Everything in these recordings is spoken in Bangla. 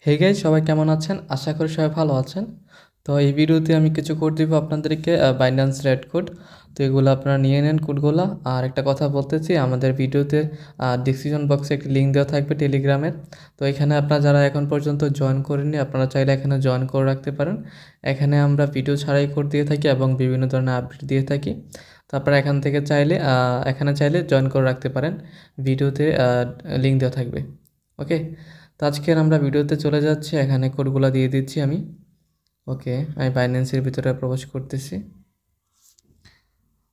হে গাইস, সবাই কেমন আছেন? আশা করি সবাই ভালো আছেন। তো এই ভিডিওতে আমি কিছু কোড দিব আপনাদেরকে, বাইন্যান্স রেড কোড। তো এগুলো আপনারা নিয়ে নেন কোডগুলো। আর একটা কথা বলতেছি, আমাদের ভিডিওতে ডিসক্রিপশন বক্সে একটি লিঙ্ক দেওয়া থাকবে টেলিগ্রামের। তো এখানে আপনারা যারা এখন পর্যন্ত জয়েন করেননি, আপনারা চাইলে এখানে জয়েন করে রাখতে পারেন। এখানে আমরা ভিডিও ছাড়াই কোড দিয়ে থাকি এবং বিভিন্ন ধরনের আপডেট দিয়ে থাকি। তো আপনারা এখান থেকে চাইলে এখানে চাইলে জয়েন করে রাখতে পারেন। ভিডিওতে লিঙ্ক দেওয়া থাকবে। ওকে, তো আজকের আমরা ভিডিওতে চলে যাচ্ছি। এখানে কোডগুলো দিয়ে দিচ্ছি আমি। ওকে, আমি বাইন্যান্সের ভিতরে প্রবেশ করতেছি।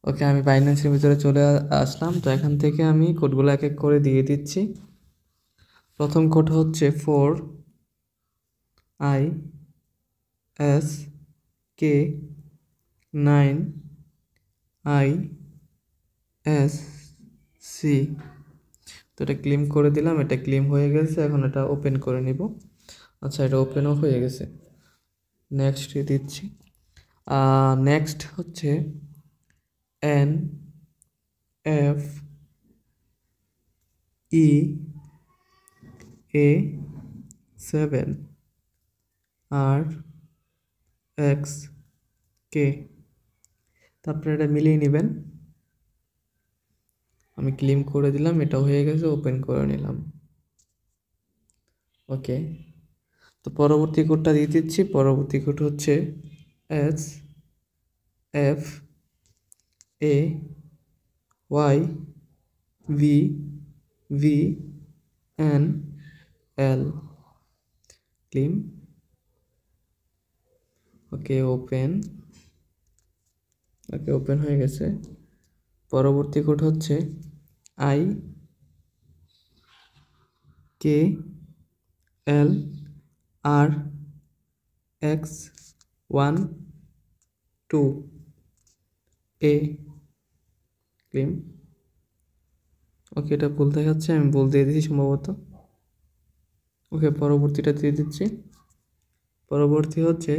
ওকে, আমি বাইন্যান্সের ভিতরে চলে আসলাম। তো এখান থেকে আমি কোডগুলো এক এক করে দিয়ে দিচ্ছি। প্রথম কোড হচ্ছে 4ISK9ISC। তো এটা ক্লেম করে দিলাম, এটা ক্লেম হয়ে গেছে। এখন এটা ওপেন করে নিব। আচ্ছা, এটা ওপেনও হয়ে গেছে। নেক্সট দিচ্ছি। নেক্সট হচ্ছে NFEA7RXK। তারপরে এটা মিলিয়ে নেবেন। আমি ক্লেম করে দিলাম, এটা হয়ে গেছে, ওপেন করে নিলাম। ওকে, তো পরবর্তী কোডটা দিয়ে দিচ্ছি। পরবর্তী কোড হচ্ছে SFAYVVNL ক্লেম। ওকে, ওপেন হয়ে গেছে। পরবর্তী কোড হচ্ছে IKLRX12A ক্লেম। ওকে, এটা ভুল দেখাচ্ছে, আমি ভুল দিয়ে দিচ্ছি সম্ভবত। ওকে, পরবর্তীটা দিয়ে দিচ্ছি। পরবর্তী হচ্ছে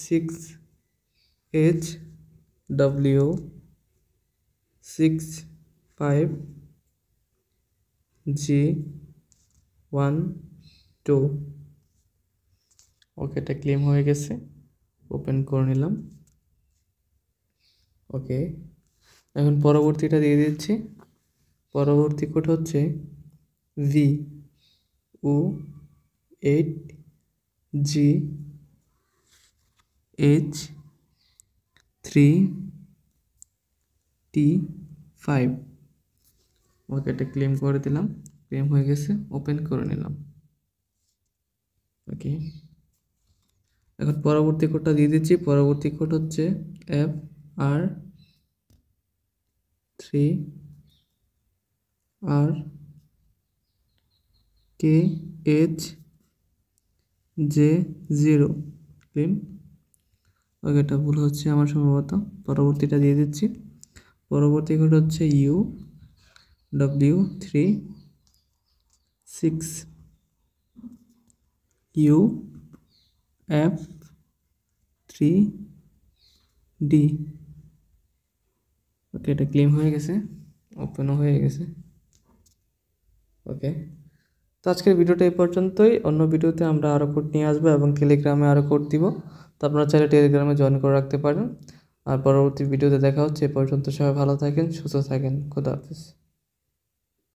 6HW65G12। ওকে, এটা ক্লেম হয়ে গেছে, ওপেন করে নিলাম। ওকে, এখন পরবর্তীটা দিয়ে দিচ্ছি। পরবর্তী কোড হচ্ছে VU8GH3T5। ওকে, এটা ক্লেম করে দিলাম, ক্লেম হয়ে গেছে, ওপেন করে নিলাম। ওকে, এখন পরবর্তী কোডটা দিয়ে দিচ্ছি। পরবর্তী কোড হচ্ছে FR3RKHJ0 ক্লেম। ওকে, এটা ভুল হচ্ছে আমার সম্ভবত। পরবর্তীটা দিয়ে দিচ্ছি। পরবর্তী কোড হচ্ছে UW36UF3D। ওকে, এটা ক্লেম হয়ে গেছে, ওপেনও হয়ে গেছে। ওকে, তো আজকের ভিডিওটা এই পর্যন্তই। অন্য ভিডিওতে আমরা আরও কোড নিয়ে আসবো এবং টেলিগ্রামে আরও কোড দিব। তো আপনারা চাইলে টেলিগ্রামে জয়েন করে রাখতে পারেন। আর পরবর্তী ভিডিওতে দেখা হচ্ছে। এ পর্যন্ত সবাই ভালো থাকেন, সুস্থ থাকেন। খোদা হাফেজ।